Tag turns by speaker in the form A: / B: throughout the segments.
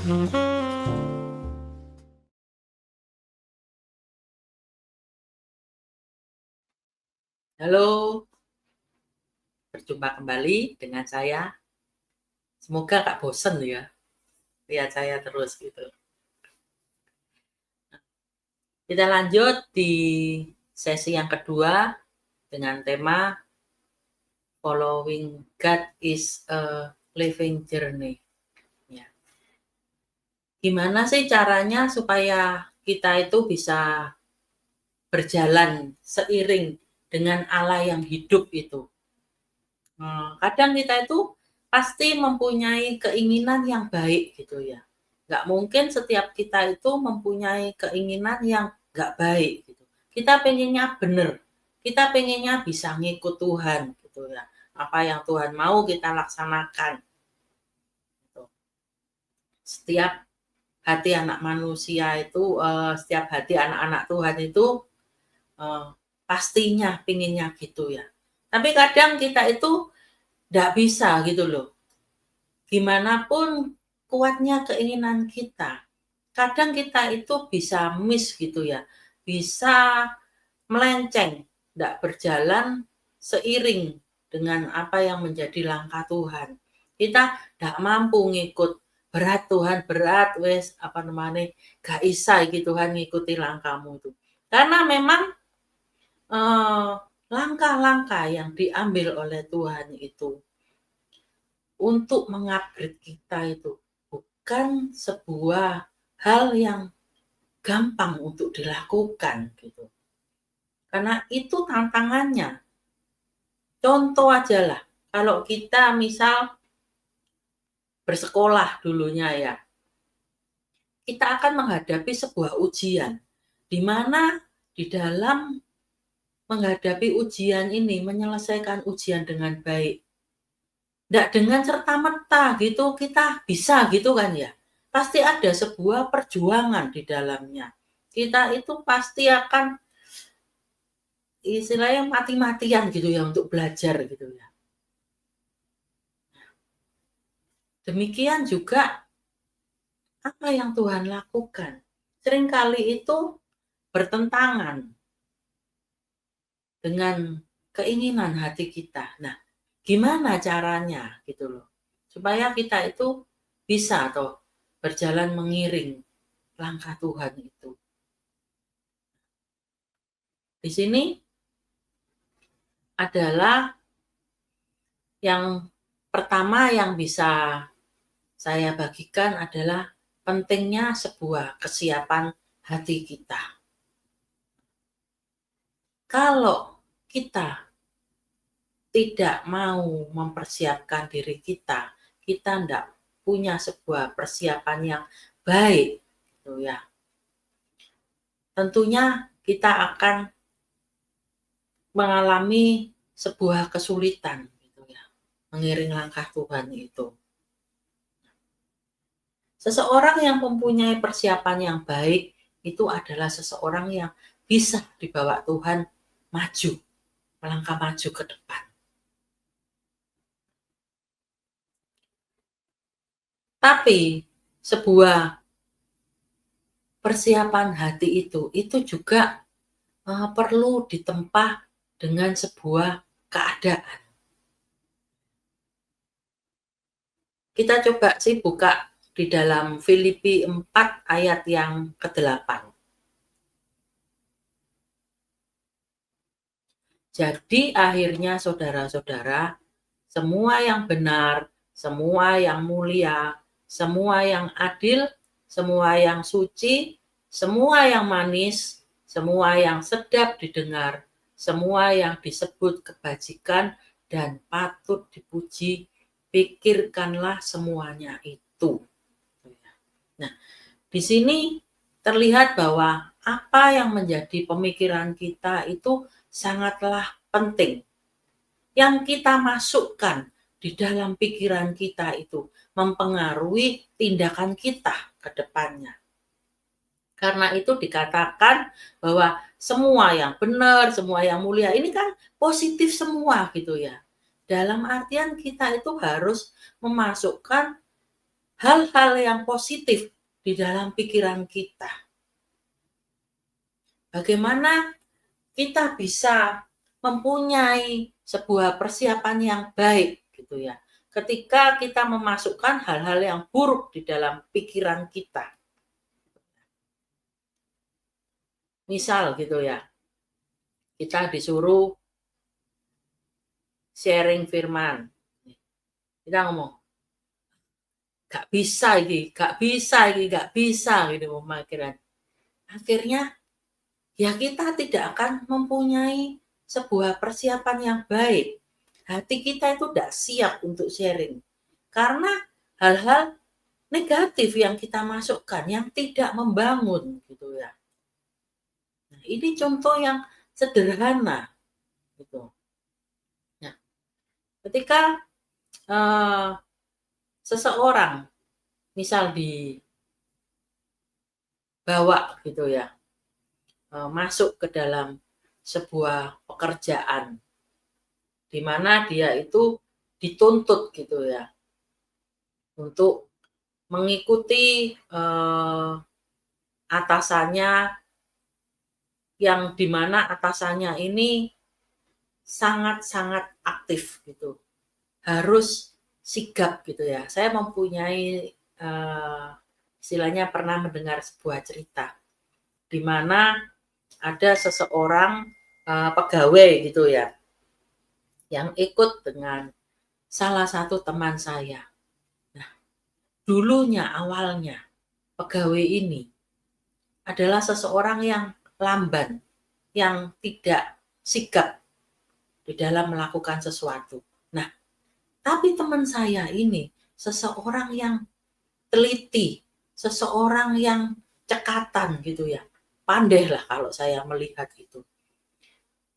A: Halo, berjumpa kembali dengan saya. Semoga Kak bosen ya, lihat saya terus gitu. Kita lanjut di sesi yang kedua dengan tema Following God is a Living Journey. Ya. Gimana sih caranya supaya kita itu bisa berjalan seiring dengan Allah yang hidup itu? Kadang kita itu pasti mempunyai keinginan yang baik gitu ya. Nggak mungkin setiap kita itu mempunyai keinginan yang nggak baik gitu. Kita pengennya benar, kita pengennya bisa ngikut Tuhan gitu ya. Apa yang Tuhan mau kita laksanakan. Gitu. Setiap hati anak manusia itu, setiap hati anak-anak Tuhan itu pastinya pengennya gitu ya. Tapi kadang kita itu nggak bisa gitu loh. Gimana pun kuatnya keinginan kita, kadang kita itu bisa miss gitu ya, bisa melenceng, nggak berjalan seiring dengan apa yang menjadi langkah Tuhan. Kita nggak mampu ngikut, berat Tuhan, berat wes apa namanya, gak isa iki Tuhan ngikuti langkahmu itu. Karena memang langkah-langkah yang diambil oleh Tuhan itu untuk mengupgrade kita itu bukan sebuah hal yang gampang untuk dilakukan gitu. Karena itu tantangannya. Contoh aja lah, kalau kita misal bersekolah dulunya ya, kita akan menghadapi sebuah ujian, di mana di dalam menghadapi ujian ini, menyelesaikan ujian dengan baik, nggak dengan serta-merta gitu kita bisa gitu kan ya. Pasti ada sebuah perjuangan di dalamnya. Kita itu pasti akan istilahnya mati-matian gitu ya untuk belajar gitu ya. Demikian juga apa yang Tuhan lakukan. Seringkali itu bertentangan dengan keinginan hati kita. Nah, gimana caranya gitu loh. Supaya kita itu bisa toh berjalan mengiring langkah Tuhan itu. Di sini adalah yang pertama yang bisa saya bagikan adalah pentingnya sebuah kesiapan hati kita. Kalau kita tidak mau mempersiapkan diri kita, kita tidak punya sebuah persiapan yang baik, gitu ya. Tentunya kita akan mengalami sebuah kesulitan, gitu ya, mengiring langkah Tuhan itu. Seseorang yang mempunyai persiapan yang baik itu adalah seseorang yang bisa dibawa Tuhan maju, melangkah maju ke depan. Tapi sebuah persiapan hati itu juga perlu ditempa dengan sebuah keadaan. Kita coba sih buka di dalam Filipi 4 ayat yang ke-8. Jadi akhirnya saudara-saudara, semua yang benar, semua yang mulia, semua yang adil, semua yang suci, semua yang manis, semua yang sedap didengar, semua yang disebut kebajikan dan patut dipuji, pikirkanlah semuanya itu. Nah, di sini terlihat bahwa apa yang menjadi pemikiran kita itu sangatlah penting. Yang kita masukkan di dalam pikiran kita itu mempengaruhi tindakan kita ke depannya. Karena itu dikatakan bahwa semua yang benar, semua yang mulia, ini kan positif semua gitu ya. Dalam artian kita itu harus memasukkan hal-hal yang positif di dalam pikiran kita. Bagaimana kita bisa mempunyai sebuah persiapan yang baik gitu ya. Ketika kita memasukkan hal-hal yang buruk di dalam pikiran kita. Misal gitu ya, kita disuruh sharing firman. Kita ngomong, gak bisa ini, gak bisa ini, gak bisa gitu pemikiran. Akhirnya ya kita tidak akan mempunyai sebuah persiapan yang baik. Hati kita itu tidak siap untuk sharing. Karena hal-hal negatif yang kita masukkan, yang tidak membangun gitu ya. Nah, ini contoh yang sederhana gitu. Nah, ketika seseorang misal dibawa gitu ya, masuk ke dalam sebuah pekerjaan di mana dia itu dituntut gitu ya untuk mengikuti atasannya, yang di mana atasannya ini sangat-sangat aktif gitu, harus sigap gitu ya. Saya mempunyai istilahnya pernah mendengar sebuah cerita di mana ada seseorang pegawai gitu ya yang ikut dengan salah satu teman saya. Nah, dulunya awalnya pegawai ini adalah seseorang yang lamban, yang tidak sigap di dalam melakukan sesuatu. Nah, tapi teman saya ini seseorang yang teliti, seseorang yang cekatan gitu ya. Pandai lah kalau saya melihat itu.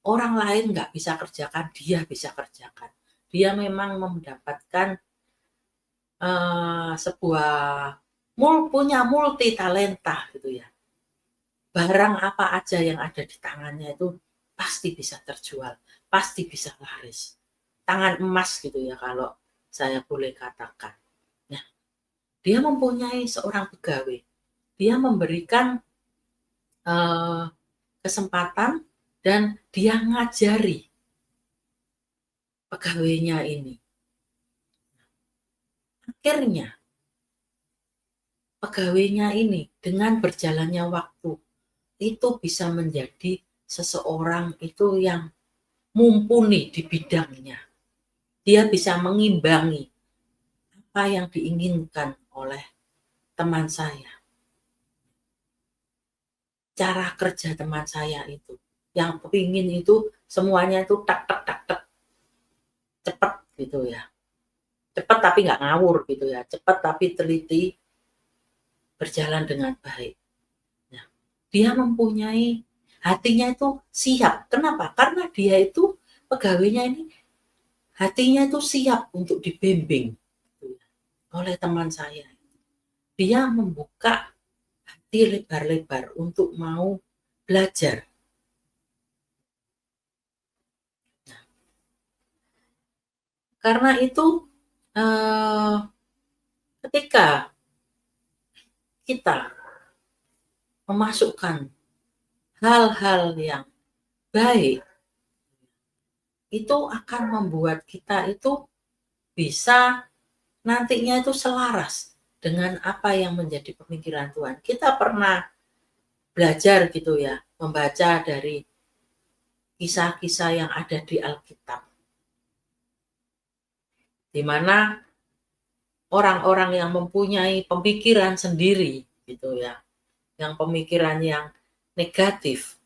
A: Orang lain nggak bisa kerjakan, dia bisa kerjakan. Dia memang mendapatkan sebuah punya multi talenta gitu ya. Barang apa aja yang ada di tangannya itu pasti bisa terjual, pasti bisa laris. Tangan emas gitu ya kalau saya boleh katakan. Nah, dia mempunyai seorang pegawai. Dia memberikan kesempatan dan dia ngajari pegawainya ini. Akhirnya pegawainya ini dengan berjalannya waktu itu bisa menjadi seseorang itu yang mumpuni di bidangnya. Dia bisa mengimbangi apa yang diinginkan oleh teman saya. Cara kerja teman saya itu, yang kepingin itu semuanya itu tak tak tak tak cepat gitu ya. Cepat tapi nggak ngawur gitu ya. Cepat tapi teliti, berjalan dengan baik. Nah, dia mempunyai hatinya itu siap. Kenapa? Karena dia itu pegawainya ini hatinya itu siap untuk dibimbing oleh teman saya. Dia membuka hati lebar-lebar untuk mau belajar. Nah, karena itu ketika kita memasukkan hal-hal yang baik, itu akan membuat kita itu bisa nantinya itu selaras dengan apa yang menjadi pemikiran Tuhan. Kita pernah belajar gitu ya, membaca dari kisah-kisah yang ada di Alkitab. Di mana orang-orang yang mempunyai pemikiran sendiri gitu ya, yang pemikiran yang negatif,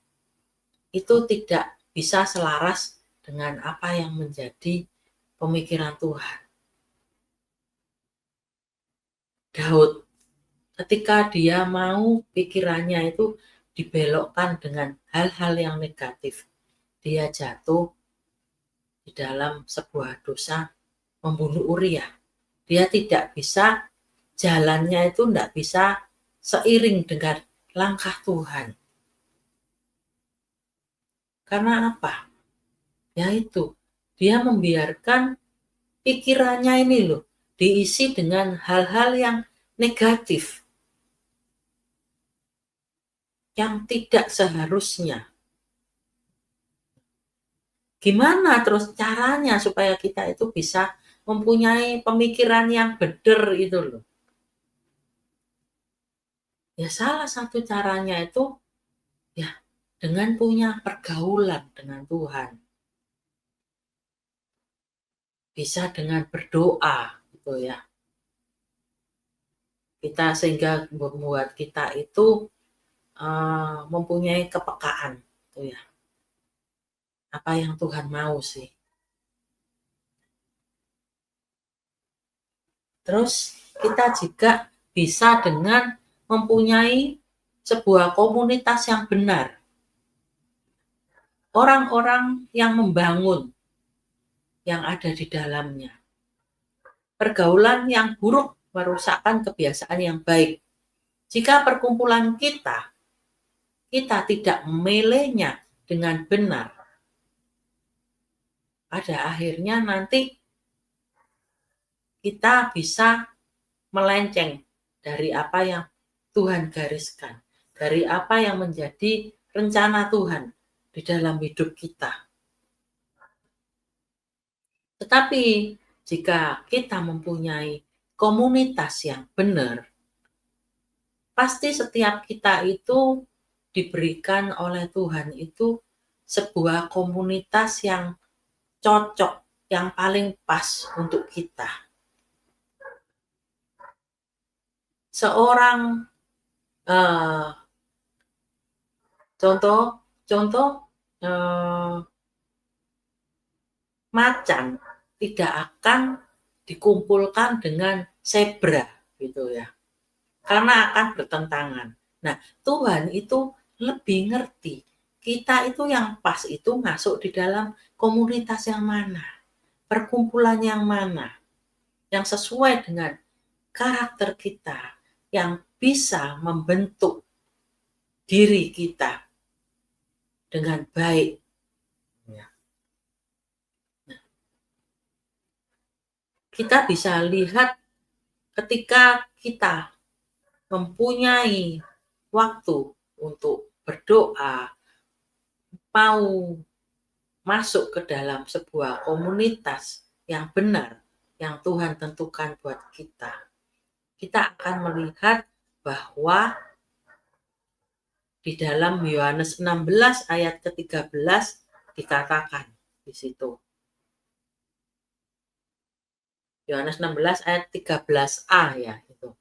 A: itu tidak bisa selaras dengan apa yang menjadi pemikiran Tuhan. Daud, ketika dia mau pikirannya itu dibelokkan dengan hal-hal yang negatif, dia jatuh di dalam sebuah dosa membunuh Uria. Dia tidak bisa, jalannya itu tidak bisa seiring dengan langkah Tuhan. Karena apa? Yaitu dia membiarkan pikirannya ini loh, diisi dengan hal-hal yang negatif, yang tidak seharusnya. Gimana terus caranya supaya kita itu bisa mempunyai pemikiran yang benar itu loh. Ya salah satu caranya itu ya dengan punya pergaulan dengan Tuhan. Bisa dengan berdoa gitu ya. Kita sehingga membuat kita itu mempunyai kepekaan gitu ya. Apa yang Tuhan mau sih. Terus kita juga bisa dengan mempunyai sebuah komunitas yang benar. Orang-orang yang membangun yang ada di dalamnya. Pergaulan yang buruk merusakkan kebiasaan yang baik. Jika perkumpulan kita tidak memilihnya dengan benar, pada akhirnya nanti kita bisa melenceng dari apa yang Tuhan gariskan, dari apa yang menjadi rencana Tuhan di dalam hidup kita. Tetapi jika kita mempunyai komunitas yang benar, pasti setiap kita itu diberikan oleh Tuhan itu sebuah komunitas yang cocok, yang paling pas untuk kita. Seorang contoh macan tidak akan dikumpulkan dengan zebra gitu ya, karena akan bertentangan. Nah, Tuhan itu lebih ngerti kita itu yang pas itu masuk di dalam komunitas yang mana, perkumpulan yang mana, yang sesuai dengan karakter kita, yang bisa membentuk diri kita dengan baik. Nah, kita bisa lihat ketika kita mempunyai waktu untuk berdoa, mau masuk ke dalam sebuah komunitas yang benar, yang Tuhan tentukan buat kita, kita akan melihat bahwa di dalam Yohanes 16 ayat ke-13 dikatakan di situ. Yohanes 16 ayat 13a ya itu.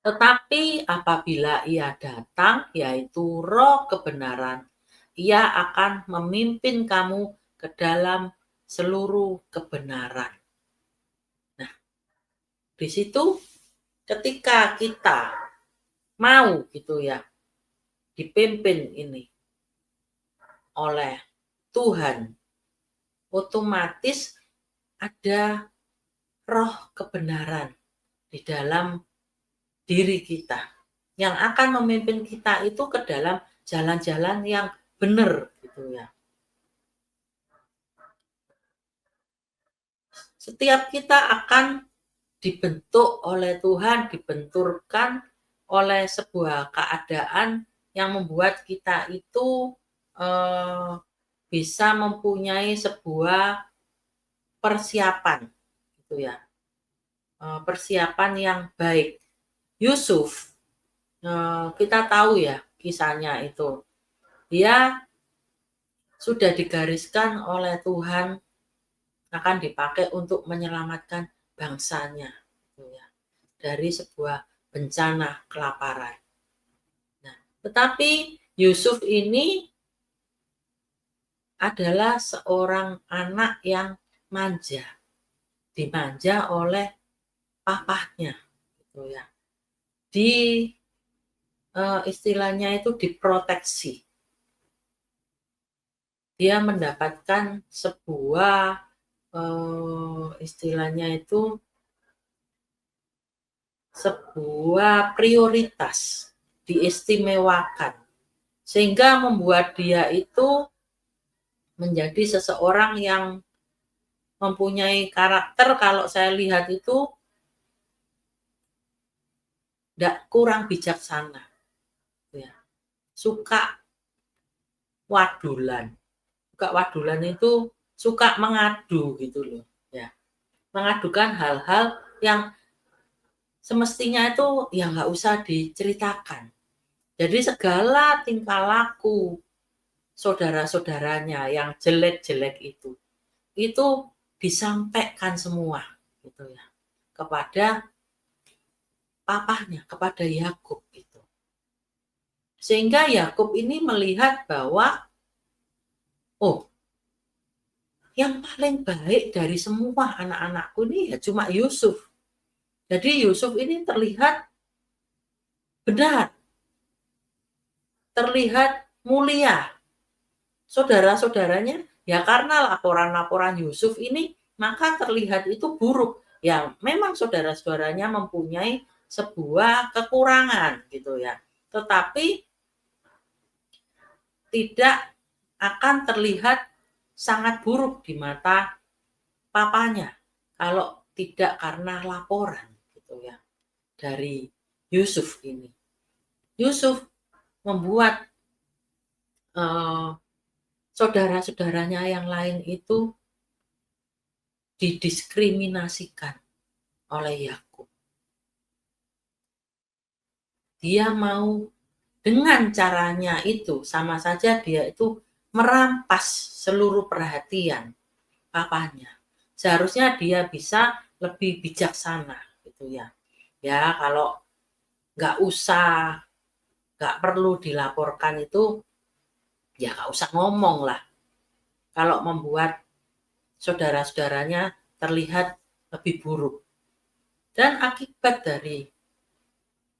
A: Tetapi apabila ia datang, yaitu Roh kebenaran, ia akan memimpin kamu ke dalam seluruh kebenaran. Nah, di situ ketika kita mau gitu ya, dipimpin ini oleh Tuhan, otomatis ada roh kebenaran di dalam diri kita yang akan memimpin kita itu ke dalam jalan-jalan yang benar gitu ya. Setiap kita akan dibentuk oleh Tuhan, dibenturkan oleh sebuah keadaan yang membuat kita itu bisa mempunyai sebuah persiapan gitu ya, persiapan yang baik. Yusuf, kita tahu ya kisahnya itu, dia sudah digariskan oleh Tuhan akan dipakai untuk menyelamatkan bangsanya gitu ya, dari sebuah bencana kelaparan. Nah, tetapi Yusuf ini adalah seorang anak yang manja, dimanja oleh papahnya gitu ya. Istilahnya itu diproteksi. Dia mendapatkan sebuah istilahnya itu sebuah prioritas, diistimewakan, sehingga membuat dia itu menjadi seseorang yang mempunyai karakter kalau saya lihat itu kurang bijaksana, ya. Suka wadulan. Suka wadulan itu suka mengadu gitu loh, ya. Mengadukan hal-hal yang semestinya itu ya nggak usah diceritakan. Jadi segala tingkah laku saudara-saudaranya yang jelek-jelek itu disampaikan semua gitu ya kepada papahnya, kepada Yakub itu. Sehingga Yakub ini melihat bahwa oh, yang paling baik dari semua anak-anakku ini ya cuma Yusuf. Jadi Yusuf ini terlihat benar, terlihat mulia. Saudara-saudaranya ya karena laporan-laporan Yusuf ini maka terlihat itu buruk. Ya memang saudara-saudaranya mempunyai sebuah kekurangan gitu ya. Tetapi tidak akan terlihat sangat buruk di mata papanya kalau tidak karena laporan gitu ya dari Yusuf ini. Yusuf membuat saudara-saudaranya yang lain itu didiskriminasikan oleh Yakub. Dia mau dengan caranya itu sama saja dia itu merampas seluruh perhatian papanya. Seharusnya dia bisa lebih bijaksana gitu ya. Ya kalau nggak perlu dilaporkan itu ya nggak usah ngomong lah. Kalau membuat saudara-saudaranya terlihat lebih buruk. Dan akibat dari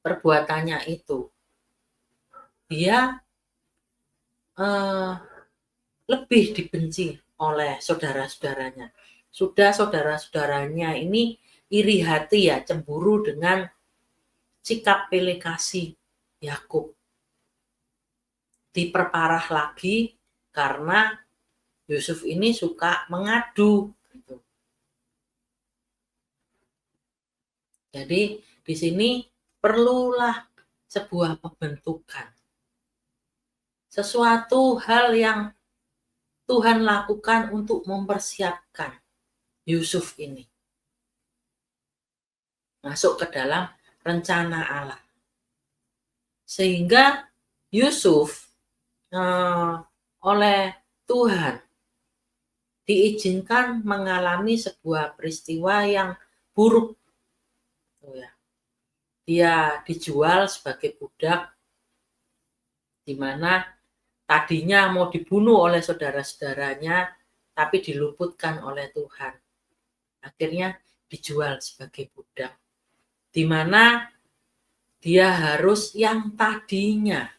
A: perbuatannya itu, dia lebih dibenci oleh saudara-saudaranya. Sudah saudara-saudaranya ini iri hati ya, cemburu dengan sikap pilih kasih Yakub. Diperparah lagi karena Yusuf ini suka mengadu. Jadi di sini perlulah sebuah pembentukan. Sesuatu hal yang Tuhan lakukan untuk mempersiapkan Yusuf ini masuk ke dalam rencana Allah. Sehingga Yusuf oleh Tuhan diizinkan mengalami sebuah peristiwa yang buruk. Dia dijual sebagai budak di mana tadinya mau dibunuh oleh saudara-saudaranya tapi diluputkan oleh Tuhan. Akhirnya dijual sebagai budak. Di mana dia harus yang tadinya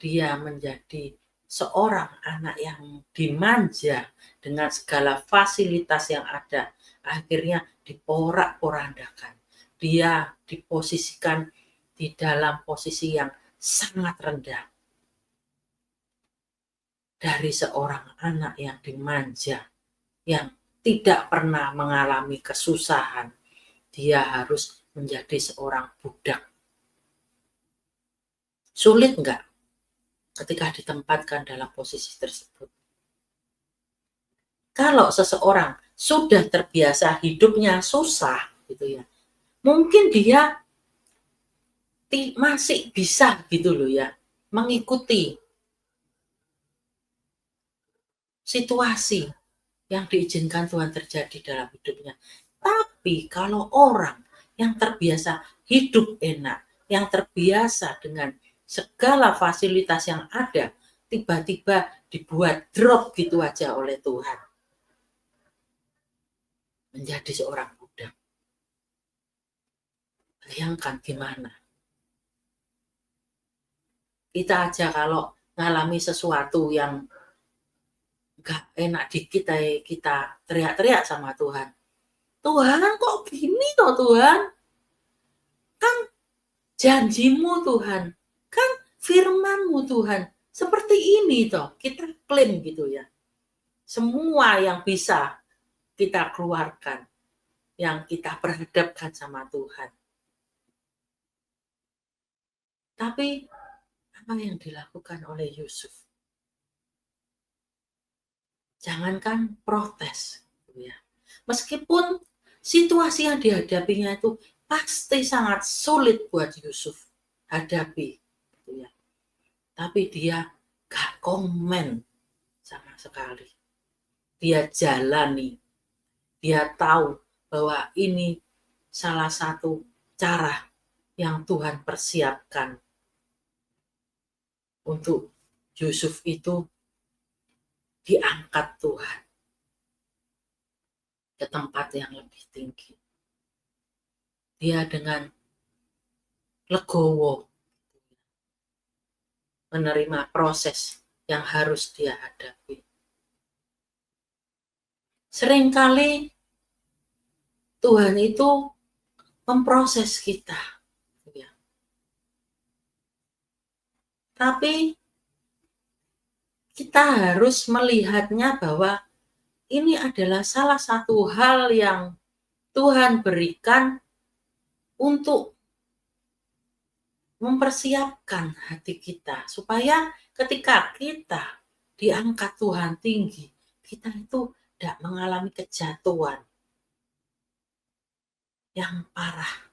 A: dia menjadi seorang anak yang dimanja dengan segala fasilitas yang ada, akhirnya diporak-porandakan. Dia diposisikan di dalam posisi yang sangat rendah. Dari seorang anak yang dimanja, yang tidak pernah mengalami kesusahan, dia harus menjadi seorang budak. Sulit enggak ketika ditempatkan dalam posisi tersebut? Kalau seseorang sudah terbiasa hidupnya susah gitu ya, mungkin dia masih bisa gitu loh ya, mengikuti situasi yang diizinkan Tuhan terjadi dalam hidupnya. Tapi kalau orang yang terbiasa hidup enak, yang terbiasa dengan segala fasilitas yang ada, tiba-tiba dibuat drop gitu aja oleh Tuhan. Menjadi seorang budak. Bayangkan gimana. Kita aja kalau ngalami sesuatu yang gak enak dikit kita teriak-teriak sama Tuhan. Tuhan kok gini toh Tuhan? Kan janjimu Tuhan. Kan firmanmu Tuhan. Seperti ini toh kita klaim gitu ya. Semua yang bisa kita keluarkan, yang kita perhadapkan sama Tuhan. Tapi apa yang dilakukan oleh Yusuf? Jangankan protes, gitu ya. Meskipun situasi yang dihadapinya itu pasti sangat sulit buat Yusuf hadapi, gitu ya. Tapi dia gak komen sama sekali. Dia jalani, dia tahu bahwa ini salah satu cara yang Tuhan persiapkan untuk Yusuf itu diangkat Tuhan ke tempat yang lebih tinggi. Dia dengan legowo menerima proses yang harus dia hadapi. Seringkali Tuhan itu memproses kita, ya. Tapi kita harus melihatnya bahwa ini adalah salah satu hal yang Tuhan berikan untuk mempersiapkan hati kita, supaya ketika kita diangkat Tuhan tinggi, kita itu tidak mengalami kejatuhan yang parah,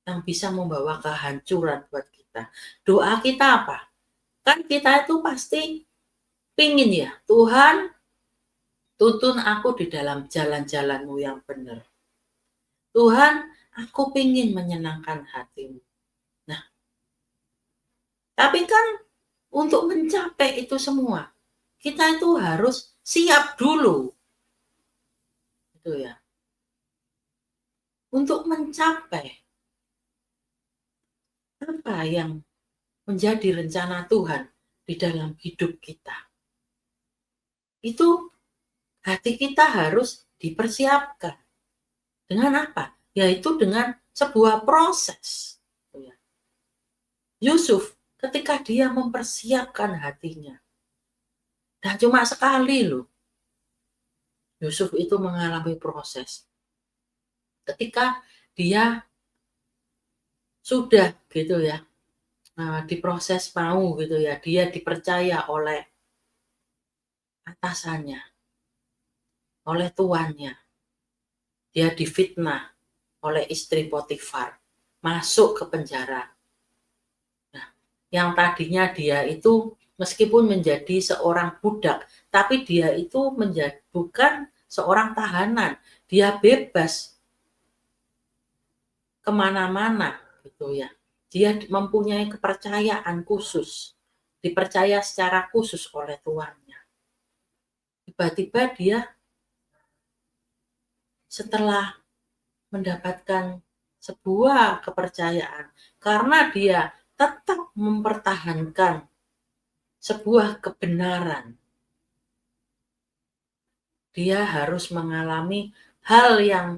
A: yang bisa membawa kehancuran buat kita. Doa kita apa? Kan kita itu pasti pingin ya, Tuhan tuntun aku di dalam jalan-jalan-Mu yang benar. Tuhan, aku pingin menyenangkan hati-Mu. Nah, tapi kan untuk mencapai itu semua, kita itu harus siap dulu. Itu ya. Untuk mencapai apa yang menjadi rencana Tuhan di dalam hidup kita. Itu hati kita harus dipersiapkan. Dengan apa? Yaitu dengan sebuah proses. Yusuf ketika dia mempersiapkan hatinya, dan cuma sekali loh, Yusuf itu mengalami proses. Ketika dia sudah gitu ya, diproses mau gitu ya, dia dipercaya oleh atasannya, oleh tuannya. Dia difitnah oleh istri Potifar, masuk ke penjara. Nah, yang tadinya dia itu meskipun menjadi seorang budak, tapi dia itu bukan seorang tahanan. Dia bebas kemana-mana gitu ya. Dia mempunyai kepercayaan khusus, dipercaya secara khusus oleh tuannya. Tiba-tiba dia setelah mendapatkan sebuah kepercayaan, karena dia tetap mempertahankan sebuah kebenaran, dia harus mengalami hal yang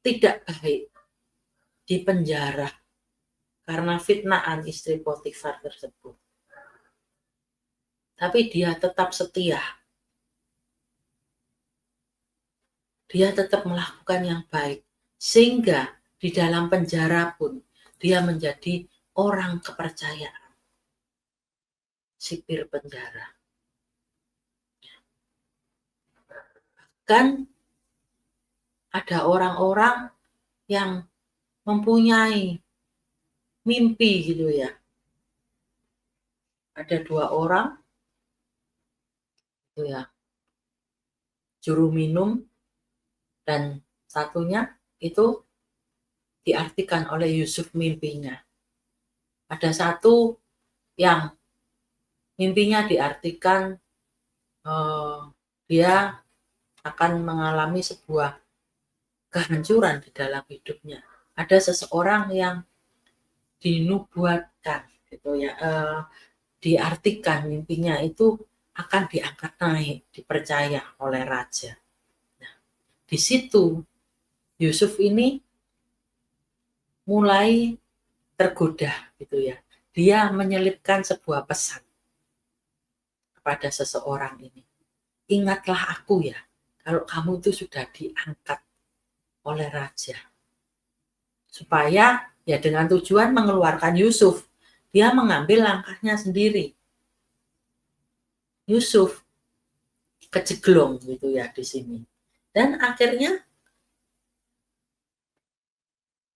A: tidak baik di penjara karena fitnaan istri Potifar tersebut. Tapi dia tetap setia. Dia tetap melakukan yang baik, sehingga di dalam penjara pun dia menjadi orang kepercayaan, sipir penjara. Kan ada orang-orang yang mempunyai mimpi gitu ya. Ada 2 orang gitu ya, juru minum, dan satunya itu diartikan oleh Yusuf mimpinya. Ada satu yang mimpinya diartikan dia akan mengalami sebuah kehancuran di dalam hidupnya. Ada seseorang yang dinubuatkan gitu ya, diartikan mimpinya itu akan diangkat naik, dipercaya oleh raja. Nah, di situ Yusuf ini mulai tergoda gitu ya. Dia menyelipkan sebuah pesan kepada seseorang ini. Ingatlah aku ya, kalau kamu itu sudah diangkat oleh raja. Supaya ya dengan tujuan mengeluarkan Yusuf. Dia mengambil langkahnya sendiri. Yusuf kejeglong gitu ya di sini. Dan akhirnya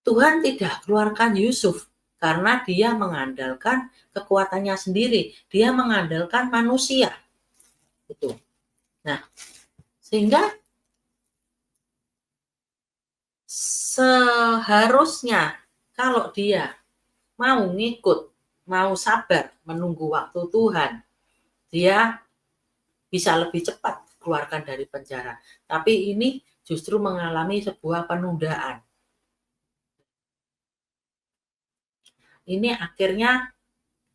A: Tuhan tidak keluarkan Yusuf karena dia mengandalkan kekuatannya sendiri. Dia mengandalkan manusia. Gitu. Nah, sehingga seharusnya kalau dia mau ngikut, mau sabar menunggu waktu Tuhan, dia bisa lebih cepat keluarkan dari penjara. Tapi ini justru mengalami sebuah penundaan. Ini akhirnya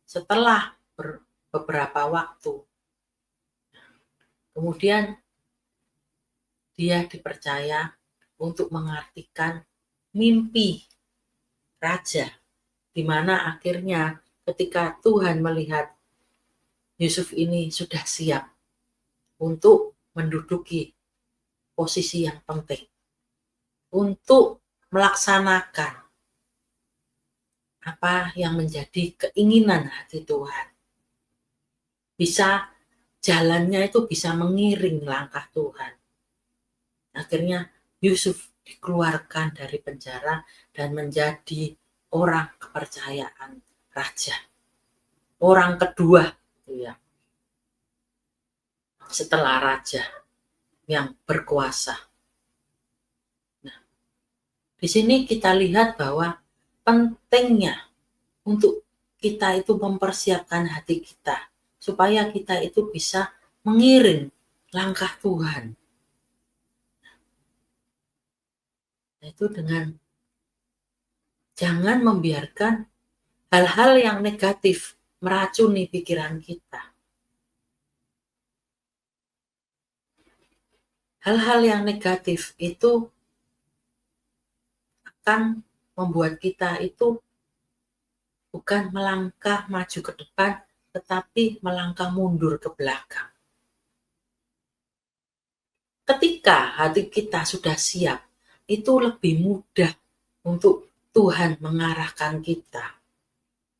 A: setelah beberapa waktu, kemudian dia dipercaya untuk mengartikan mimpi raja, di mana akhirnya ketika Tuhan melihat Yusuf ini sudah siap untuk menduduki posisi yang penting, untuk melaksanakan apa yang menjadi keinginan hati Tuhan. Bisa jalannya itu bisa mengiring langkah Tuhan. Akhirnya Yusuf dikeluarkan dari penjara dan menjadi orang kepercayaan raja. Orang kedua ya, setelah raja yang berkuasa. Nah, di sini kita lihat bahwa pentingnya untuk kita itu mempersiapkan hati kita supaya kita itu bisa mengiring langkah Tuhan. Itu dengan jangan membiarkan hal-hal yang negatif meracuni pikiran kita. Hal-hal yang negatif itu akan membuat kita itu bukan melangkah maju ke depan, tetapi melangkah mundur ke belakang. Ketika hati kita sudah siap, itu lebih mudah untuk Tuhan mengarahkan kita.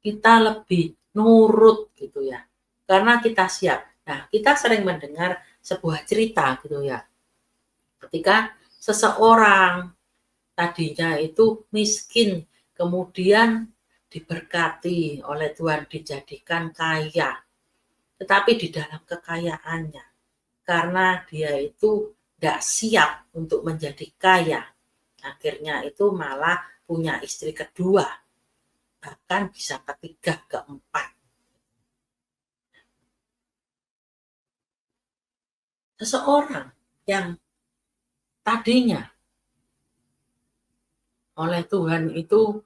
A: Kita lebih nurut gitu ya, karena kita siap. Nah, kita sering mendengar sebuah cerita gitu ya, ketika seseorang tadinya itu miskin, kemudian diberkati oleh Tuhan, dijadikan kaya. Tetapi di dalam kekayaannya, karena dia itu tidak siap untuk menjadi kaya, akhirnya itu malah punya istri kedua, bahkan bisa ketiga, keempat. Seseorang yang tadinya oleh Tuhan itu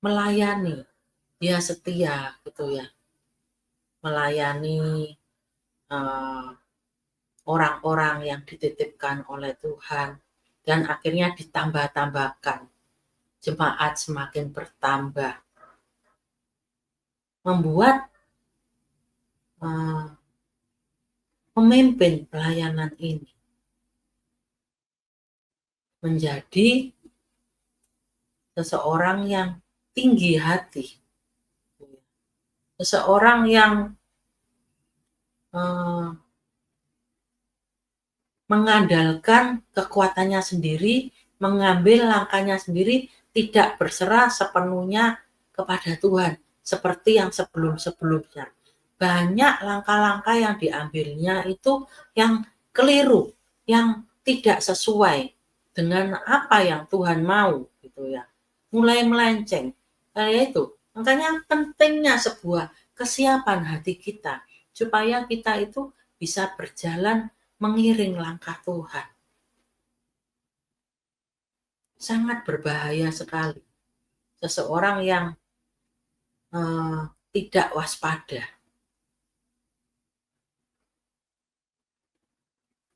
A: melayani, dia setia gitu ya, melayani orang-orang yang dititipkan oleh Tuhan, dan akhirnya ditambah-tambahkan, jemaat semakin bertambah, membuat pemimpin pelayanan ini menjadi seseorang yang tinggi hati, seseorang yang mengandalkan kekuatannya sendiri, mengambil langkahnya sendiri, tidak berserah sepenuhnya kepada Tuhan, seperti yang sebelum-sebelumnya. Banyak langkah-langkah yang diambilnya itu yang keliru, yang tidak sesuai dengan apa yang Tuhan mau gitu ya. Mulai melenceng. Kayak itu. Makanya pentingnya sebuah kesiapan hati kita supaya kita itu bisa berjalan mengiring langkah Tuhan. Sangat berbahaya sekali seseorang yang tidak waspada.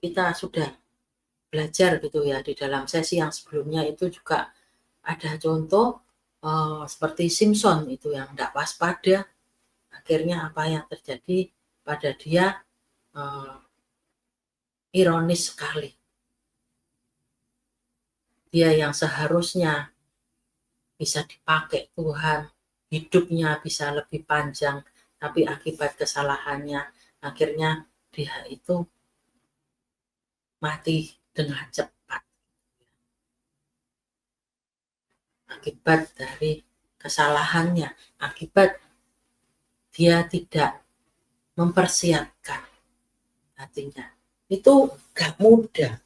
A: Kita sudah belajar gitu ya, di dalam sesi yang sebelumnya itu juga ada contoh seperti Simpson itu yang tidak waspada, akhirnya apa yang terjadi pada dia, ironis sekali. Dia yang seharusnya bisa dipakai Tuhan, hidupnya bisa lebih panjang, tapi akibat kesalahannya akhirnya dia itu mati dengan cepat. Akibat dari kesalahannya, akibat dia tidak mempersiapkan hatinya. Itu gak mudah.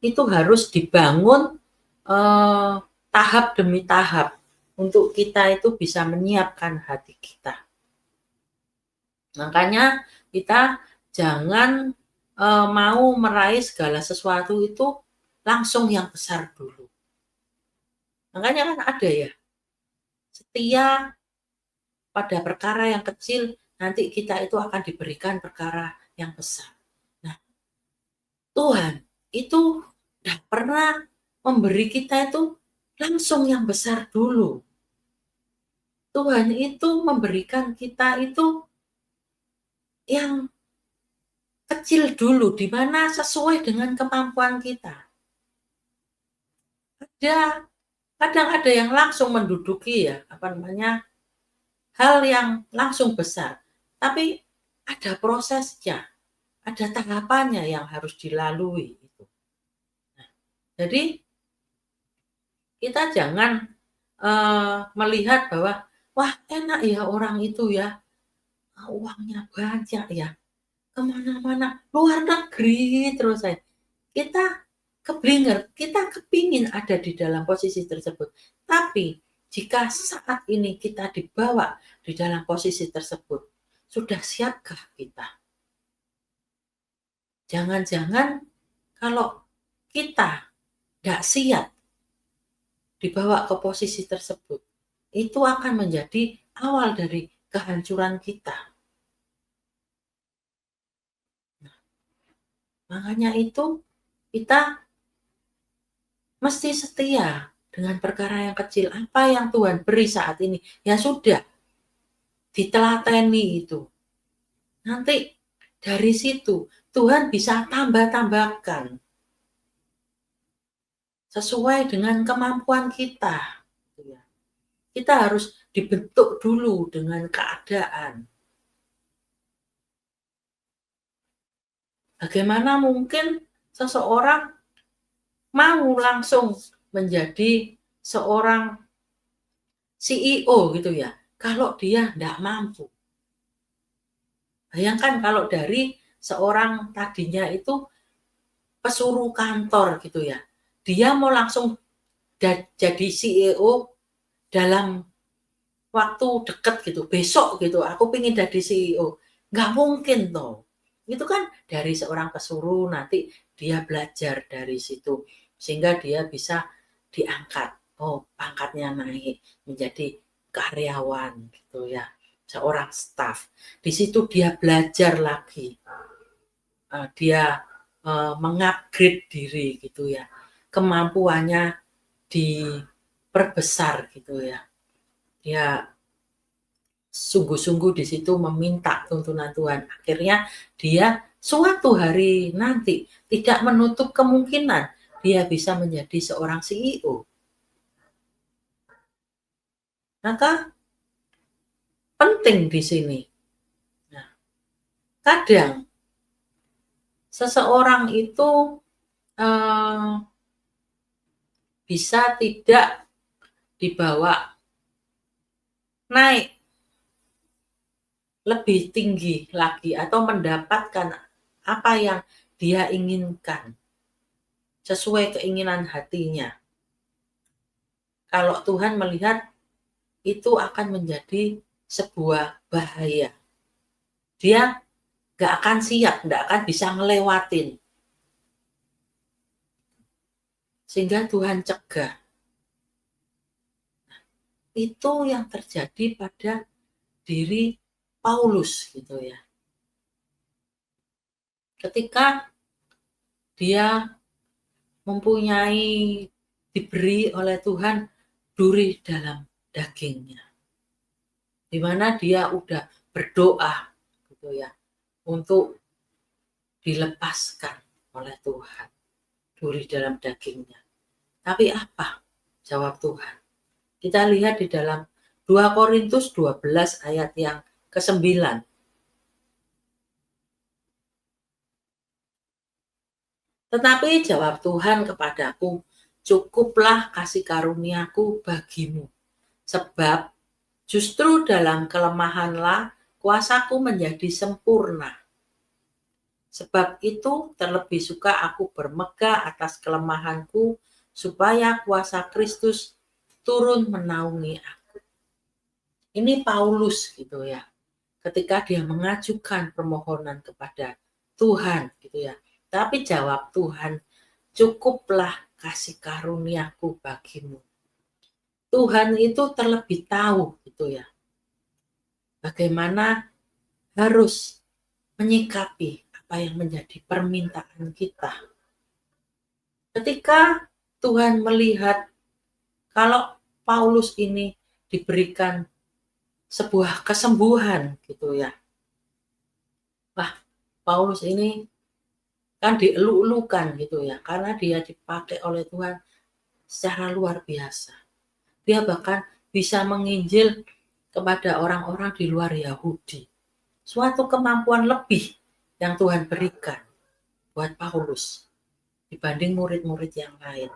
A: Itu harus dibangun tahap demi tahap untuk kita itu bisa menyiapkan hati kita. Makanya kita jangan mau meraih segala sesuatu itu langsung yang besar dulu. Makanya kan ada ya, setia pada perkara yang kecil, nanti kita itu akan diberikan perkara yang besar. Nah, Tuhan itu tidak pernah memberi kita itu langsung yang besar dulu. Tuhan itu memberikan kita itu yang kecil dulu, di mana sesuai dengan kemampuan kita. Kadang ada yang langsung menduduki ya, hal yang langsung besar. Tapi ada prosesnya, ada tahapannya yang harus dilalui. Nah, jadi kita jangan melihat bahwa wah enak ya orang itu ya, uangnya banyak ya, kemana-mana luar negeri terus saya. Kita keblinger, kita kepingin ada di dalam posisi tersebut. Tapi jika saat ini kita dibawa di dalam posisi tersebut, sudah siapkah kita? Jangan-jangan kalau kita tidak siap dibawa ke posisi tersebut, itu akan menjadi awal dari kehancuran kita. Nah, makanya itu kita mesti setia dengan perkara yang kecil. Apa yang Tuhan beri saat ini, ya sudah, ditelateni itu. Nanti dari situ Tuhan bisa tambah-tambahkan sesuai dengan kemampuan kita. Kita harus dibentuk dulu dengan keadaan. Bagaimana mungkin seseorang mau langsung menjadi seorang CEO gitu ya, kalau dia tidak mampu. Bayangkan kalau dari seorang tadinya itu pesuruh kantor gitu ya, dia mau langsung jadi CEO dalam waktu dekat gitu, besok gitu, aku pengen jadi CEO. Nggak mungkin toh. Itu kan dari seorang pesuruh, nanti dia belajar dari situ. Sehingga dia bisa diangkat. Oh, pangkatnya naik menjadi karyawan gitu ya. Seorang staf. Di situ dia belajar lagi. Dia mengupgrade diri gitu ya. Kemampuannya diperbesar gitu ya. Dia sungguh-sungguh di situ meminta tuntunan Tuhan. Akhirnya dia suatu hari nanti tidak menutup kemungkinan dia bisa menjadi seorang CEO. Maka penting di sini. Nah, kadang seseorang itu bisa tidak dibawa naik lebih tinggi lagi atau mendapatkan apa yang dia inginkan sesuai keinginan hatinya. Kalau Tuhan melihat itu akan menjadi sebuah bahaya. Dia gak akan siap, gak akan bisa ngelewatin. Sehingga Tuhan cegah. Itu yang terjadi pada diri Paulus gitu ya. Ketika dia mempunyai, diberi oleh Tuhan duri dalam dagingnya. Di mana dia udah berdoa gitu ya untuk dilepaskan oleh Tuhan, duri dalam dagingnya. Tapi apa jawab Tuhan? Kita lihat di dalam 2 Korintus 12 ayat yang ke-9. Tetapi jawab Tuhan kepadaku, cukuplah kasih karuniaku bagimu, sebab justru dalam kelemahanlah kuasaku menjadi sempurna. Sebab itu terlebih suka aku bermegah atas kelemahanku, supaya kuasa Kristus turun menaungi aku. Ini Paulus gitu ya, ketika dia mengajukan permohonan kepada Tuhan gitu ya. Tapi jawab Tuhan, cukuplah kasih karuniaku bagimu. Tuhan itu terlebih tahu gitu ya, bagaimana harus menyikapi apa yang menjadi permintaan kita. Ketika Tuhan melihat kalau Paulus ini diberikan sebuah kesembuhan gitu ya. Wah, Paulus ini kan dielu-elukan gitu ya, karena dia dipakai oleh Tuhan secara luar biasa. Dia bahkan bisa menginjil kepada orang-orang di luar Yahudi. Suatu kemampuan lebih yang Tuhan berikan buat Paulus dibanding murid-murid yang lain.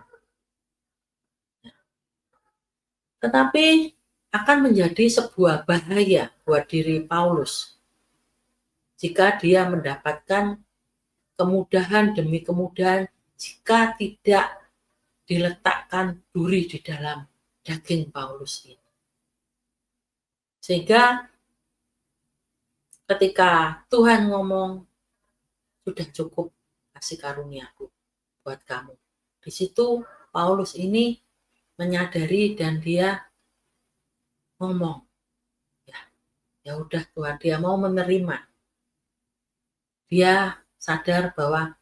A: Tetapi akan menjadi sebuah bahaya buat diri Paulus jika dia mendapatkan kemudahan demi kemudahan jika tidak diletakkan duri di dalam daging Paulus ini. Sehingga ketika Tuhan ngomong, sudah cukup kasih karuniaku buat kamu. Di situ Paulus ini menyadari dan dia ngomong, ya udah Tuhan, dia mau menerima. Dia sadar bahwa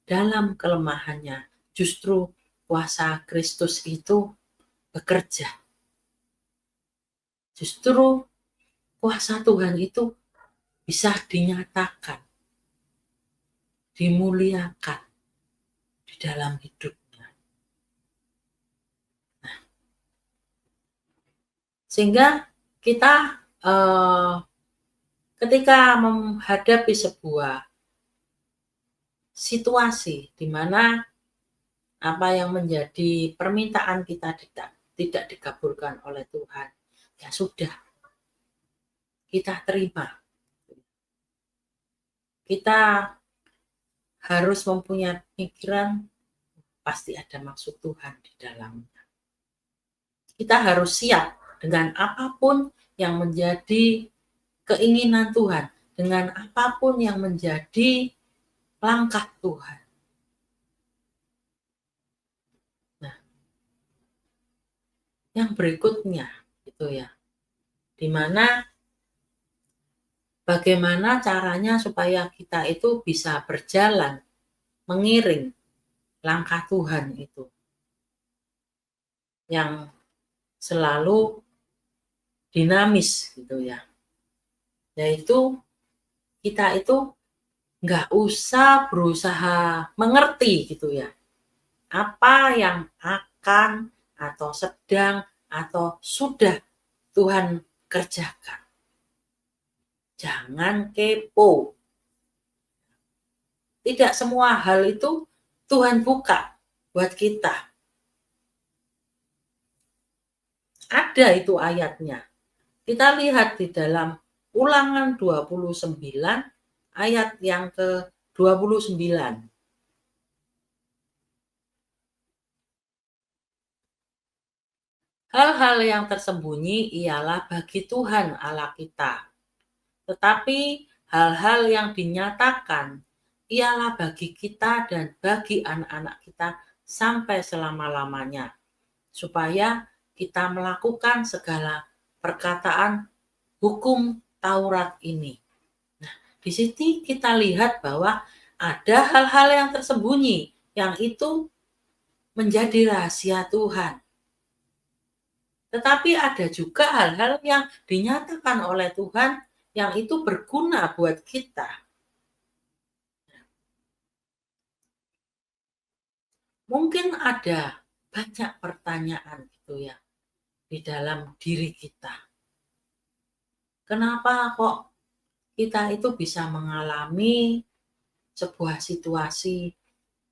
A: dalam kelemahannya justru kuasa Kristus itu bekerja. Justru kuasa Tuhan itu bisa dinyatakan, dimuliakan di dalam hidupnya. Nah, sehingga kita ketika menghadapi sebuah situasi di mana apa yang menjadi permintaan kita tidak dikabulkan oleh Tuhan, ya sudah, kita terima. Kita harus mempunyai pikiran pasti ada maksud Tuhan di dalamnya. Kita harus siap dengan apapun yang menjadi keinginan Tuhan, dengan apapun yang menjadi langkah Tuhan. Nah, yang berikutnya itu ya, dimana bagaimana caranya supaya kita itu bisa berjalan mengiring langkah Tuhan itu yang selalu dinamis gitu ya. Yaitu kita itu nggak usah berusaha mengerti gitu ya, apa yang akan atau sedang atau sudah Tuhan kerjakan. Jangan kepo. Tidak semua hal itu Tuhan buka buat kita. Ada itu ayatnya. Kita lihat di dalam Ulangan 29 ayat yang ke-29. Hal-hal yang tersembunyi ialah bagi Tuhan Allah kita. Tetapi hal-hal yang dinyatakan ialah bagi kita dan bagi anak-anak kita sampai selama-lamanya. Supaya kita melakukan segala perkataan hukum Taurat ini. Nah, di sini kita lihat bahwa ada hal-hal yang tersembunyi yang itu menjadi rahasia Tuhan. Tetapi ada juga hal-hal yang dinyatakan oleh Tuhan yang itu berguna buat kita. Mungkin ada banyak pertanyaan gitu ya di dalam diri kita. Kenapa kok kita itu bisa mengalami sebuah situasi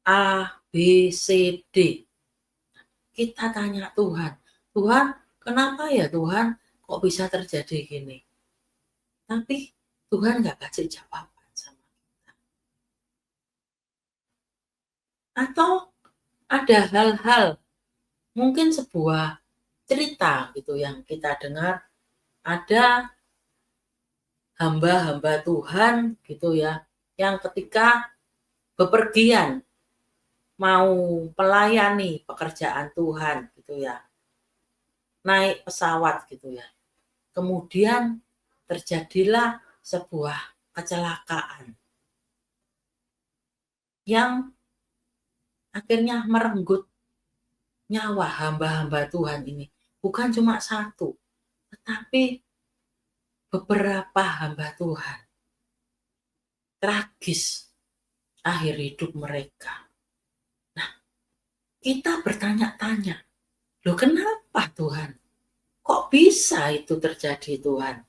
A: A, B, C, D? Kita tanya Tuhan, Tuhan, kenapa ya Tuhan kok bisa terjadi gini? Tapi Tuhan nggak kasih jawaban sama kita. Atau ada hal-hal, mungkin sebuah cerita gitu yang kita dengar, ada hamba-hamba Tuhan gitu ya, yang ketika bepergian mau melayani pekerjaan Tuhan gitu ya, naik pesawat gitu ya. Kemudian terjadilah sebuah kecelakaan yang akhirnya merenggut nyawa hamba-hamba Tuhan ini. Bukan cuma satu, tetapi beberapa hamba Tuhan. Tragis akhir hidup mereka. Nah, kita bertanya-tanya, loh kenapa Tuhan? Kok bisa itu terjadi Tuhan?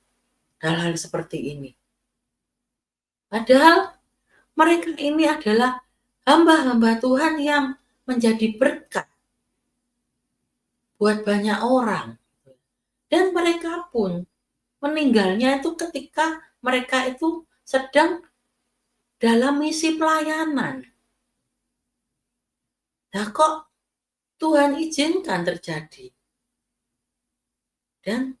A: Hal-hal seperti ini. Padahal mereka ini adalah hamba-hamba Tuhan yang menjadi berkat buat banyak orang. Dan mereka pun meninggalnya itu ketika mereka itu sedang dalam misi pelayanan. Nah kok Tuhan izinkan terjadi? Dan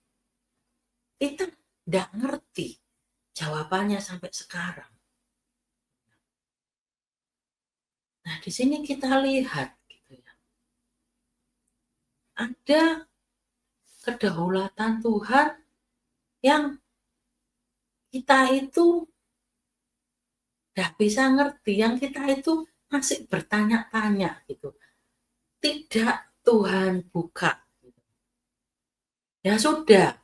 A: kita tidak ngerti jawabannya sampai sekarang. Nah di sini kita lihat gitu ya, ada kedaulatan Tuhan yang kita itu nggak bisa ngerti, yang kita itu masih bertanya-tanya gitu. Tidak Tuhan buka. Ya sudah,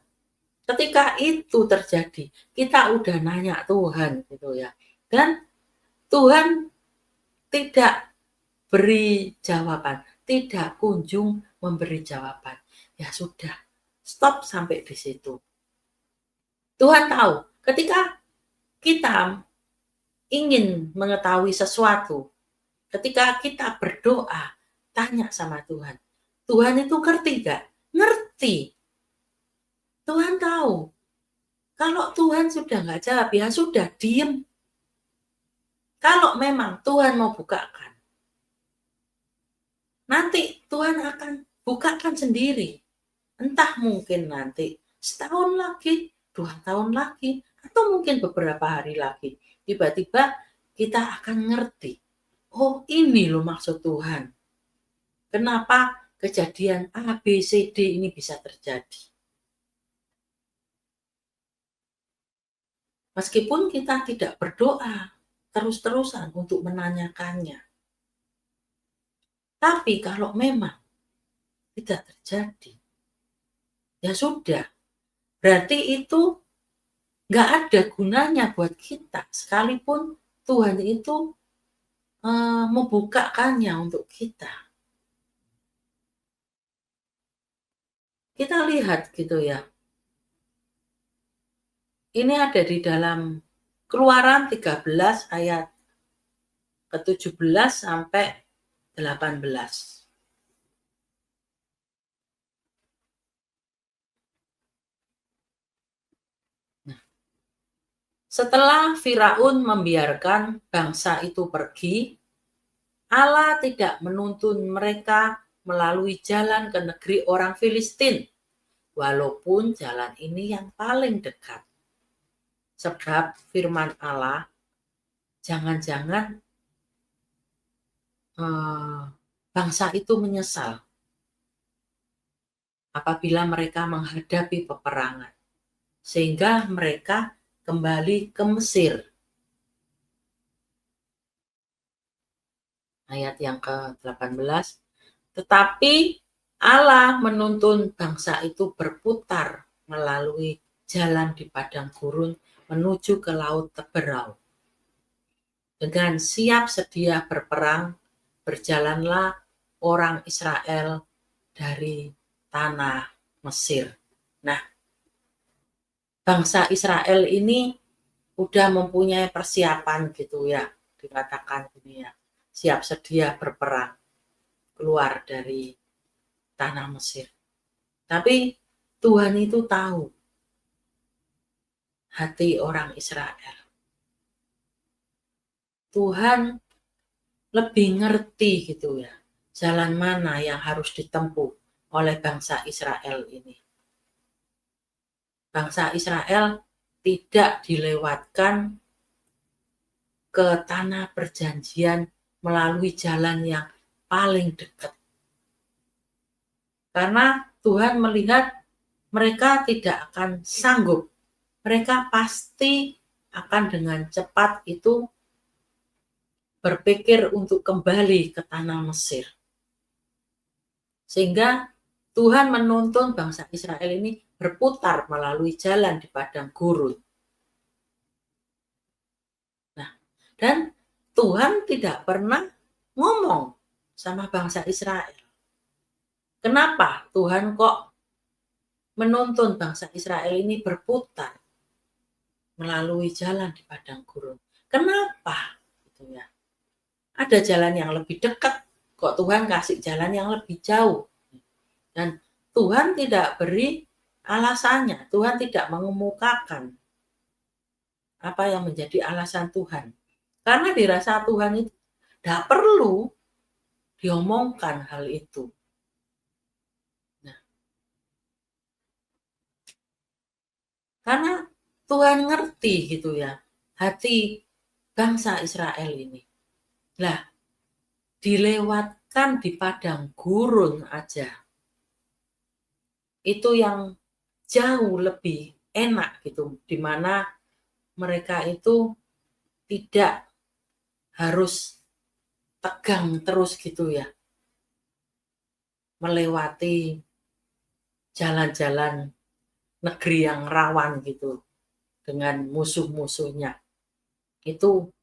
A: ketika itu terjadi, kita udah nanya Tuhan gitu ya. Dan Tuhan tidak beri jawaban, tidak kunjung memberi jawaban. Ya sudah, stop sampai di situ. Tuhan tahu, ketika kita ingin mengetahui sesuatu, ketika kita berdoa, tanya sama Tuhan. Tuhan itu ngerti gak? Ngerti. Tuhan tahu. Kalau Tuhan sudah nggak jawab, ya sudah, diem. Kalau memang Tuhan mau bukakan, nanti Tuhan akan bukakan sendiri. Entah mungkin nanti setahun lagi, 2 tahun lagi, atau mungkin beberapa hari lagi. Tiba-tiba kita akan ngerti, oh ini loh maksud Tuhan. Kenapa kejadian A, B, C, D ini bisa terjadi. Meskipun kita tidak berdoa terus-terusan untuk menanyakannya. Tapi kalau memang tidak terjadi, ya sudah. Berarti itu nggak ada gunanya buat kita. Sekalipun Tuhan itu membukakannya untuk kita. Kita lihat gitu ya. Ini ada di dalam Keluaran 13 ayat ke-17 sampai 18. Nah, setelah Firaun membiarkan bangsa itu pergi, Allah tidak menuntun mereka melalui jalan ke negeri orang Filistin, walaupun jalan ini yang paling dekat. Sebab firman Allah, jangan-jangan bangsa itu menyesal apabila mereka menghadapi peperangan, sehingga mereka kembali ke Mesir. Ayat yang ke-18, tetapi Allah menuntun bangsa itu berputar melalui jalan di padang gurun menuju ke laut Teberau. Dengan siap sedia berperang, berjalanlah orang Israel dari tanah Mesir. Nah, bangsa Israel ini udah mempunyai persiapan gitu ya, dikatakan ini ya, siap sedia berperang keluar dari tanah Mesir. Tapi Tuhan itu tahu hati orang Israel. Tuhan lebih ngerti gitu ya, jalan mana yang harus ditempuh oleh bangsa Israel ini. Bangsa Israel tidak dilewatkan ke tanah perjanjian melalui jalan yang paling dekat. Karena Tuhan melihat mereka tidak akan sanggup. Mereka pasti akan dengan cepat itu berpikir untuk kembali ke tanah Mesir. Sehingga Tuhan menuntun bangsa Israel ini berputar melalui jalan di padang gurun. Nah, dan Tuhan tidak pernah ngomong sama bangsa Israel. Kenapa Tuhan kok menuntun bangsa Israel ini berputar melalui jalan di padang gurun? Kenapa? Gitu ya. Ada jalan yang lebih dekat, kok Tuhan kasih jalan yang lebih jauh. Dan Tuhan tidak beri alasannya, Tuhan tidak mengemukakan apa yang menjadi alasan Tuhan. Karena dirasa Tuhan itu tidak perlu diomongkan hal itu. Nah, karena Tuhan ngerti gitu ya, hati bangsa Israel ini. Lah, dilewatkan di padang gurun aja. Itu yang jauh lebih enak gitu, di mana mereka itu tidak harus tegang terus gitu ya, melewati jalan-jalan negeri yang rawan gitu dengan musuh-musuhnya. Itu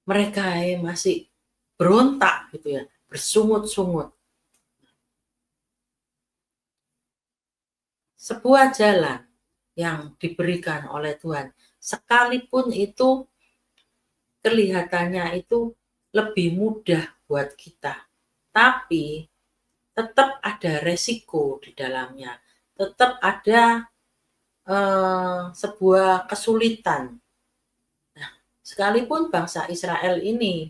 A: mereka masih berontak gitu ya, bersungut-sungut. Sebuah jalan yang diberikan oleh Tuhan, sekalipun itu kelihatannya itu lebih mudah buat kita, tapi tetap ada resiko di dalamnya, tetap ada sebuah kesulitan. Nah, sekalipun bangsa Israel ini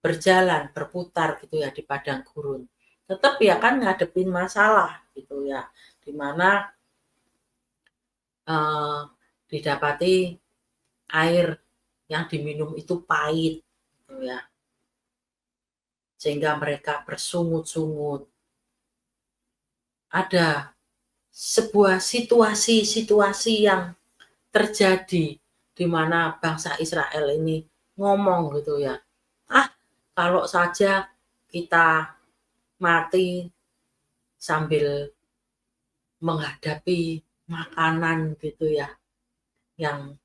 A: berjalan, berputar gitu ya di padang gurun, tetap ya kan ngadepin masalah gitu ya, di mana didapati air yang diminum itu pahit gitu ya, sehingga mereka bersungut-sungut. Ada sebuah situasi-situasi yang terjadi di mana bangsa Israel ini ngomong gitu ya, kalau saja kita mati sambil menghadapi makanan gitu ya, yang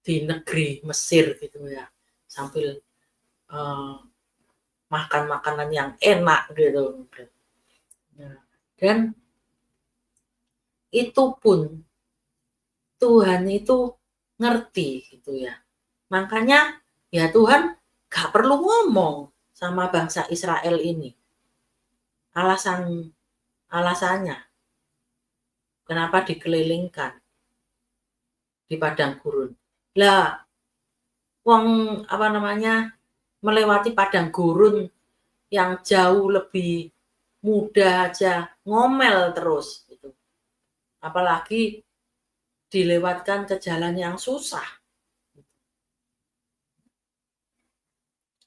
A: di negeri Mesir gitu ya, sambil makan makanan yang enak gitu. Nah, dan itu pun Tuhan itu ngerti gitu ya. Makanya ya Tuhan gak perlu ngomong sama bangsa Israel ini. Alasannya kenapa dikelilingkan di padang gurun. Lah, wong melewati padang gurun yang jauh lebih mudah aja ngomel terus gitu. Apalagi dilewatkan ke jalan yang susah.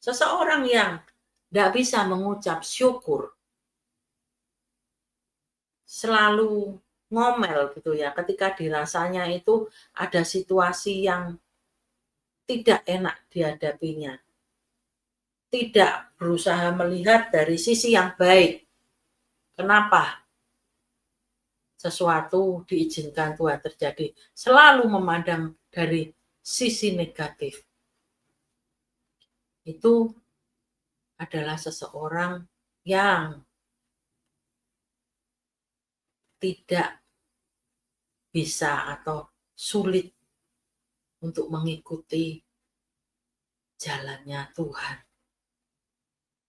A: Seseorang yang tidak bisa mengucap syukur, selalu ngomel gitu ya, ketika dirasanya itu ada situasi yang tidak enak dihadapinya, tidak berusaha melihat dari sisi yang baik. Kenapa sesuatu diizinkan Tuhan terjadi? Selalu memandang dari sisi negatif. Itu adalah seseorang yang tidak bisa atau sulit untuk mengikuti jalannya Tuhan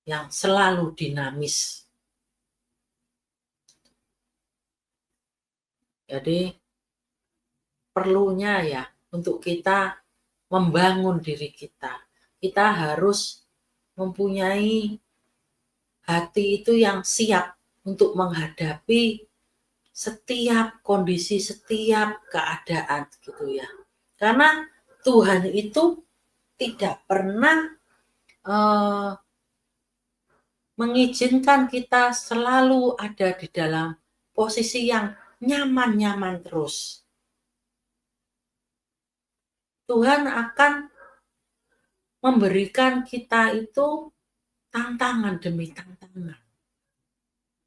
A: yang selalu dinamis. Jadi perlunya ya untuk kita membangun diri kita. Kita harus mempunyai hati itu yang siap untuk menghadapi setiap kondisi, setiap keadaan gitu ya. Karena Tuhan itu tidak pernah mengizinkan kita selalu ada di dalam posisi yang nyaman-nyaman terus. Tuhan akan memberikan kita itu tantangan demi tantangan.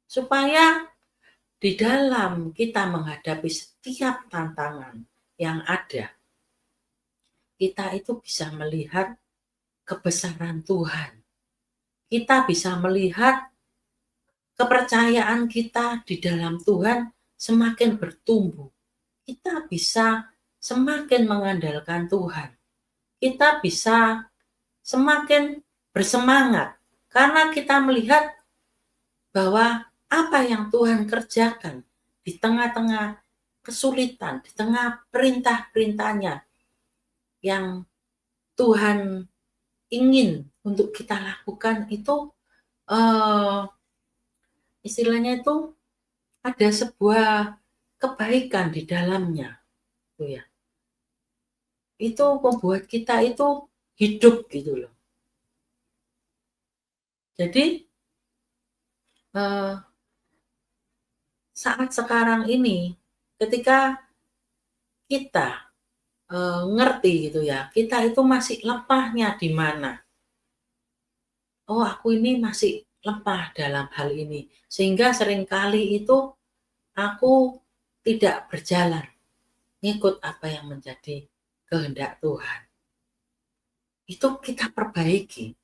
A: Supaya di dalam kita menghadapi setiap tantangan yang ada, kita itu bisa melihat kebesaran Tuhan. Kita bisa melihat kepercayaan kita di dalam Tuhan semakin bertumbuh. Kita bisa semakin mengandalkan Tuhan. Kita bisa semakin bersemangat karena kita melihat bahwa apa yang Tuhan kerjakan di tengah-tengah kesulitan, di tengah perintah-perintahnya yang Tuhan ingin untuk kita lakukan itu istilahnya itu ada sebuah kebaikan di dalamnya, tuh ya. Itu membuat kita itu hidup gitu loh. Jadi saat sekarang ini, ketika kita ngerti gitu ya, kita itu masih lemahnya di mana. Oh, aku ini masih lemah dalam hal ini, sehingga seringkali itu aku tidak berjalan ngikut apa yang menjadi kehendak Tuhan. Itu kita perbaiki.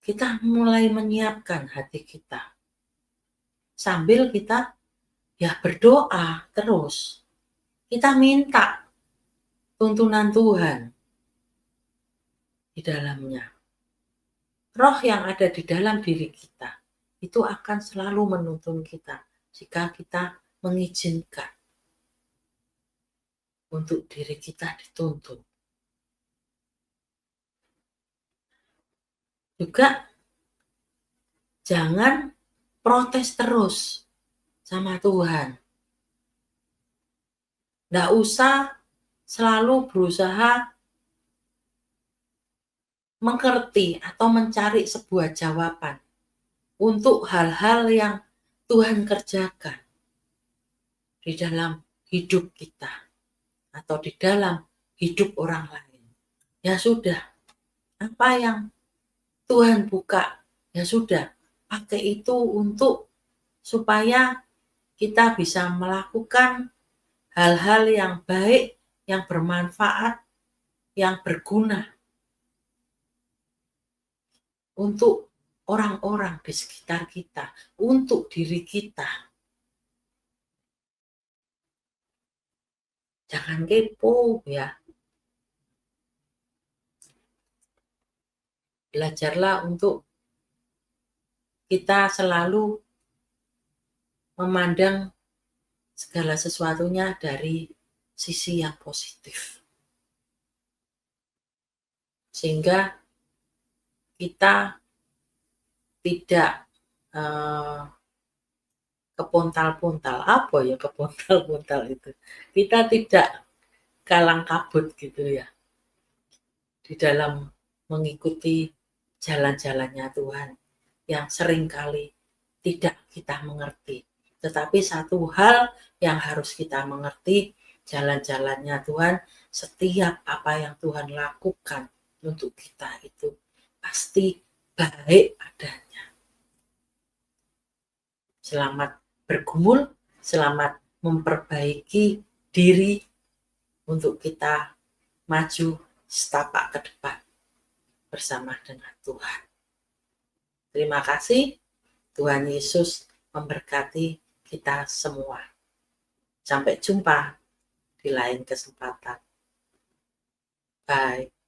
A: Kita mulai menyiapkan hati kita. Sambil kita ya berdoa terus. Kita minta tuntunan Tuhan di dalamnya. Roh yang ada di dalam diri kita itu akan selalu menuntun kita jika kita mengizinkan untuk diri kita dituntun. Juga jangan protes terus sama Tuhan. Nggak usah selalu berusaha mengerti atau mencari sebuah jawaban untuk hal-hal yang Tuhan kerjakan di dalam hidup kita atau di dalam hidup orang lain. Ya sudah, apa yang Tuhan buka, ya sudah, pakai itu untuk supaya kita bisa melakukan hal-hal yang baik, yang bermanfaat, yang berguna untuk orang-orang di sekitar kita, untuk diri kita. Jangan kepo ya. Belajarlah untuk kita selalu memandang segala sesuatunya dari sisi yang positif. Sehingga kita tidak kepontal-pontal. Apa ya kepontal-pontal itu? Kita tidak kalang kabut gitu ya di dalam mengikuti jalan-jalannya Tuhan yang seringkali tidak kita mengerti. Tetapi satu hal yang harus kita mengerti, jalan-jalannya Tuhan, setiap apa yang Tuhan lakukan untuk kita itu pasti baik adanya. Selamat bergumul, selamat memperbaiki diri untuk kita maju setapak ke depan bersama dengan Tuhan. Terima kasih. Tuhan Yesus memberkati kita semua. Sampai jumpa di lain kesempatan. Bye.